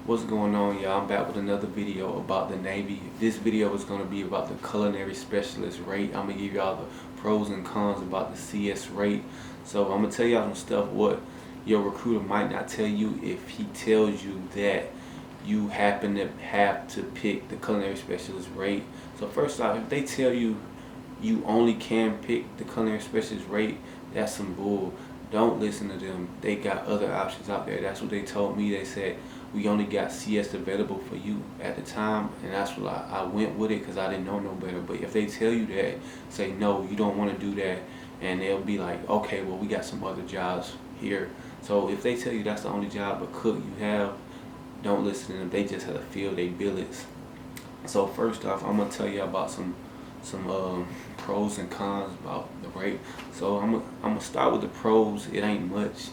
What's going on, y'all? I'm back with another video about the Navy. This video is going to be about the culinary specialist rate. I'm going to give y'all the pros and cons about the CS rate. So I'm going to tell y'all some stuff what your recruiter might not tell you if he tells you that you happen to have to pick the culinary specialist rate. So first off, if they tell you you only can pick the culinary specialist rate, that's some bull. Don't listen to them. They got other options out there. That's what they told me. They said we only got CS available for you at the time, and that's what I went with it because I didn't know no better. But if they tell you that, say no, you don't want to do that, and they'll be like, okay, well we got some other jobs here. So if they tell you that's the only job of cook you have, don't listen to them. They just have to fill their billets. So first off, I'm gonna tell you about some pros and cons about the rate. So I'm gonna start with the pros. It ain't much.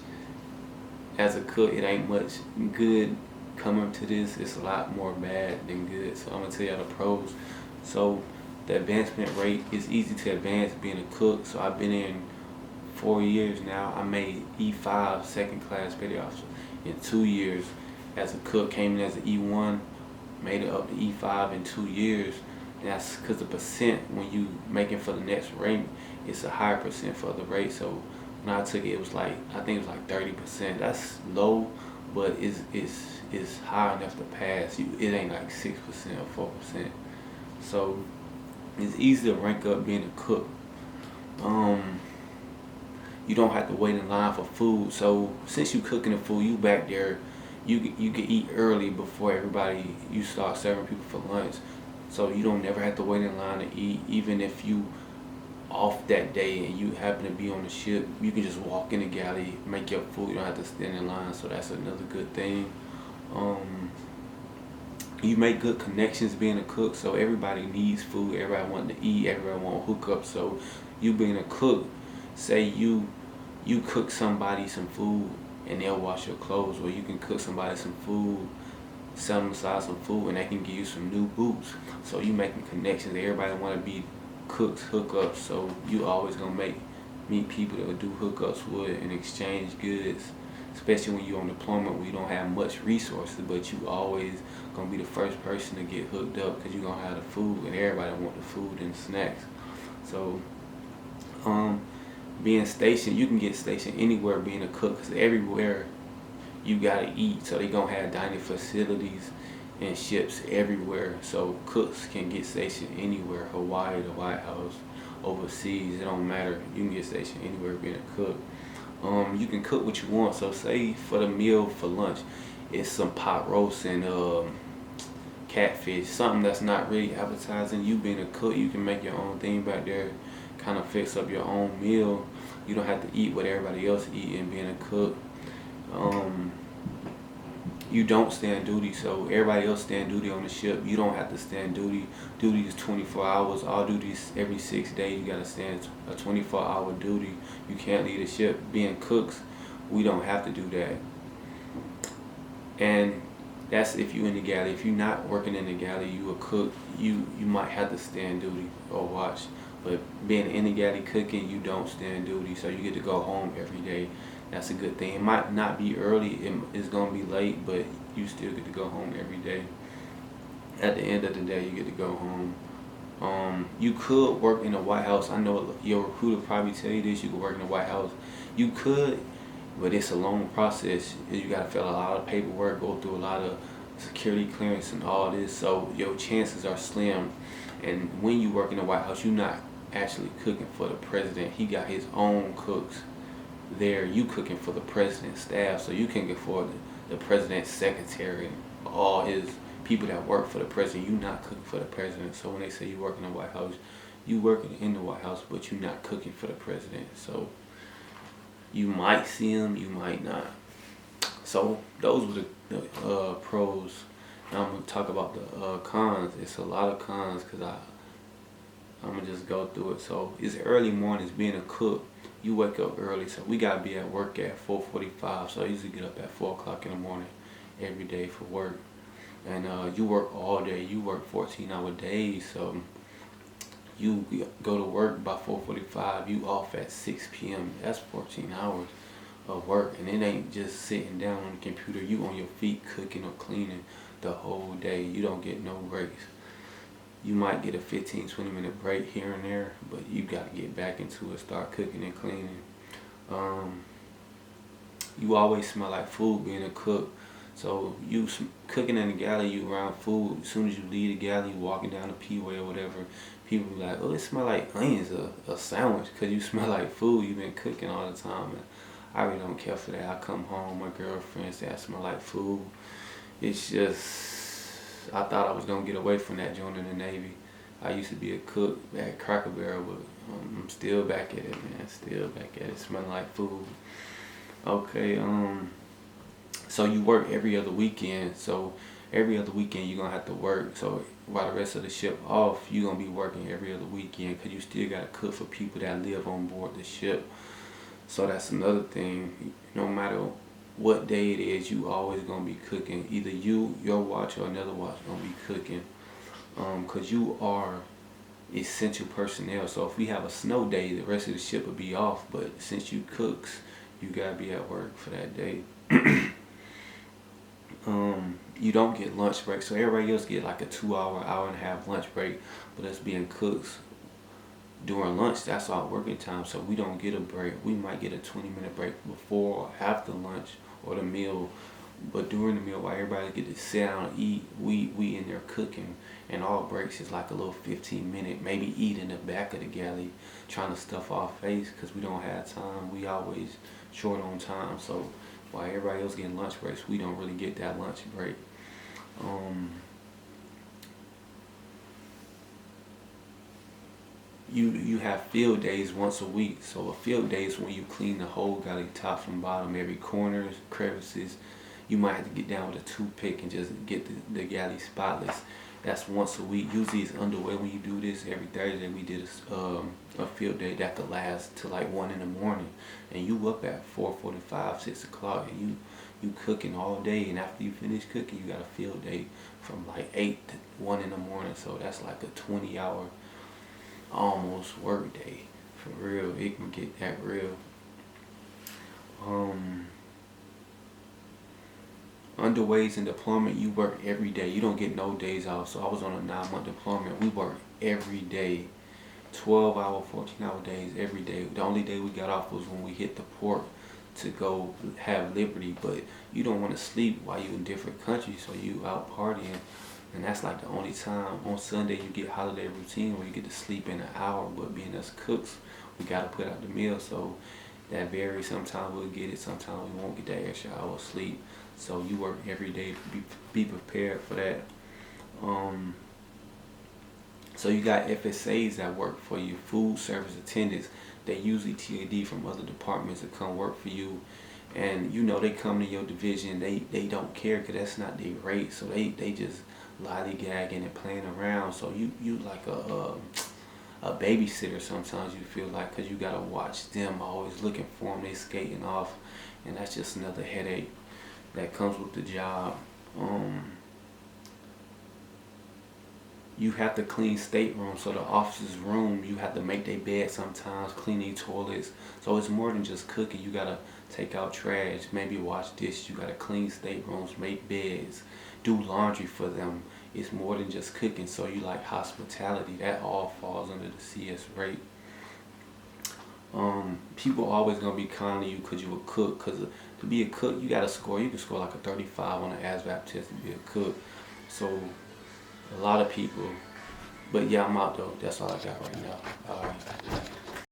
As a cook, it ain't much good coming to this. It's a lot more bad than good. So I'm gonna tell you the pros. So the advancement rate is easy to advance being a cook. So I've been in 4 years now. I made E5 second class petty officer in 2 years as a cook. Came in as an E1, made it up to E5 in 2 years. And that's because the percent when you making for the next rank, it's a higher percent for the rate. So when I took it, it was like, I think it was like 30%. That's low, but it's high enough to pass. It ain't like 6% or 4%. So it's easy to rank up being a cook. You don't have to wait in line for food. So since you cooking the food, you back there, you can eat early before everybody. You start serving people for lunch, so you don't never have to wait in line to eat. Even if you off that day and you happen to be on the ship, you can just walk in the galley, make your food. You don't have to stand in line. So that's another good thing. You make good connections being a cook. So everybody needs food. Everybody want to eat. Everybody want to hook up. So you being a cook, say you cook somebody some food and they'll wash your clothes, or you can cook somebody some food, sell them aside some food, and they can give you some new boots. So you making connections. Everybody want to be cooks, hookups. So you always gonna meet people that will do hookups with and exchange goods. Especially when you're on deployment where you don't have much resources, but you always gonna be the first person to get hooked up because you're gonna have the food, and everybody want the food and snacks. So being stationed, you can get stationed anywhere being a cook, because everywhere you gotta eat. So they gonna have dining facilities and ships everywhere. So cooks can get stationed anywhere. Hawaii, the White House, overseas, it don't matter. You can get stationed anywhere being a cook. You can cook what you want. So say for the meal for lunch, it's some pot roast and catfish, something that's not really appetizing. You being a cook, you can make your own thing back there, kind of fix up your own meal. You don't have to eat what everybody else eating being a cook. You don't stand duty, so everybody else stand duty on the ship. You don't have to stand duty. Duty is 24 hours. All duties every 6 days. You gotta stand a 24-hour duty. You can't leave the ship. Being cooks, we don't have to do that. And that's if you in the galley. If you're not working in the galley, you a cook. You might have to stand duty or watch. But being in the galley cooking, you don't stand duty, so you get to go home every day. That's a good thing. It might not be early, it's gonna be late, but you still get to go home every day. At the end of the day, you get to go home. You could work in the White House. I know your recruiter probably tell you this. You could work in the White House. You could, but it's a long process. You gotta fill out a lot of paperwork, go through a lot of security clearance and all this. So your chances are slim. And when you work in the White House, you're not actually cooking for the president. He got his own cooks there. You cooking for the president's staff, so you can get for the president's secretary, all his people that work for the president. You not cooking for the president. So when they say you work in the White House, you working in the White House, but you're not cooking for the president. So you might see him, you might not. So those were the pros. Now I'm gonna talk about the cons. It's a lot of cons because I'm gonna just go through it. So it's early mornings being a cook. You wake up early, so we gotta be at work at 4:45. So I usually get up at 4 o'clock in the morning every day for work. And you work all day. You work 14-hour days. So you go to work by 4:45. You off at 6 p.m. That's 14 hours. of work, and it ain't just sitting down on the computer. You on your feet cooking or cleaning the whole day. You don't get no breaks. You might get a 15-20 minute break here and there, but you got to get back into it, start cooking and cleaning. You always smell like food being a cook. So you cooking in the galley, you around food. As soon as you leave the galley, you walking down the P-way or whatever, people be like, oh, it smell like onions, a sandwich, because you smell like food. You've been cooking all the time. And I really don't care for that. I come home, my girlfriend say I smell like food. It's just, I thought I was going to get away from that joining the Navy. I used to be a cook at Cracker Barrel, but I'm still back at it, man. Still back at it, smelling like food. Okay, so you work every other weekend. So every other weekend you're going to have to work. So while the rest of the ship off, you're going to be working every other weekend because you still got to cook for people that live on board the ship. So that's another thing. No matter what day it is, you always going to be cooking. Either you, your watch, or another watch going to be cooking. Because you are essential personnel. So if we have a snow day, the rest of the ship will be off. But since you cooks, you got to be at work for that day. You don't get lunch break, so everybody else get like a 2 hour, hour and a half lunch break, but us being cooks during lunch, that's our working time, so we don't get a break. We might get a 20-minute break before or after lunch or the meal, but during the meal, while everybody get to sit down and eat, we in there cooking, and all breaks is like a little 15-minute, maybe eat in the back of the galley, trying to stuff our face because we don't have time. We always short on time, so while everybody else getting lunch breaks, we don't really get that lunch break. You have field days once a week. So a field day is when you clean the whole galley top from bottom, every corners, crevices. You might have to get down with a toothpick and just get the galley spotless. That's once a week. Usually it's underway when you do this. Every Thursday we did a field day that could last till like 1 in the morning, and you up at 4:45, 6 o'clock, and you cooking all day. And after you finish cooking, you got a field day from like 8 to 1 in the morning. So that's like a 20-hour almost work day. For real, it can get that real. Underways in deployment, you work every day. You don't get no days off. So I was on a 9-month deployment. We worked every day, 12-hour, 14-hour days every day. The only day we got off was when we hit the port to go have liberty. But you don't want to sleep while you in different countries, so you out partying. And that's like the only time. On Sunday you get holiday routine where you get to sleep in an hour, but being us cooks, we gotta put out the meal, so that varies. Sometimes we'll get it, sometimes we won't get that extra hour of sleep. So you work every day, be prepared for that. So you got FSAs that work for you, food service attendants. They usually TAD from other departments to come work for you. And you know they come to your division, they don't care because that's not their rate, so they just lollygagging and playing around. So you like a babysitter sometimes, you feel like, because you gotta watch them, always looking for them, they skating off, and that's just another headache that comes with the job. You have to clean staterooms, so the officers' room, you have to make their bed sometimes, clean their toilets. So it's more than just cooking. You gotta take out trash, maybe wash dishes. You gotta clean staterooms, make beds, do laundry for them. It's more than just cooking. So you like hospitality, that all falls under the CS rate. People always gonna be kind to you because you a cook. Because to be a cook, you gotta score. You can score like a 35 on the ASVAB test to be a cook. So a lot of people. But yeah, I'm out though. That's all I got right now. All right.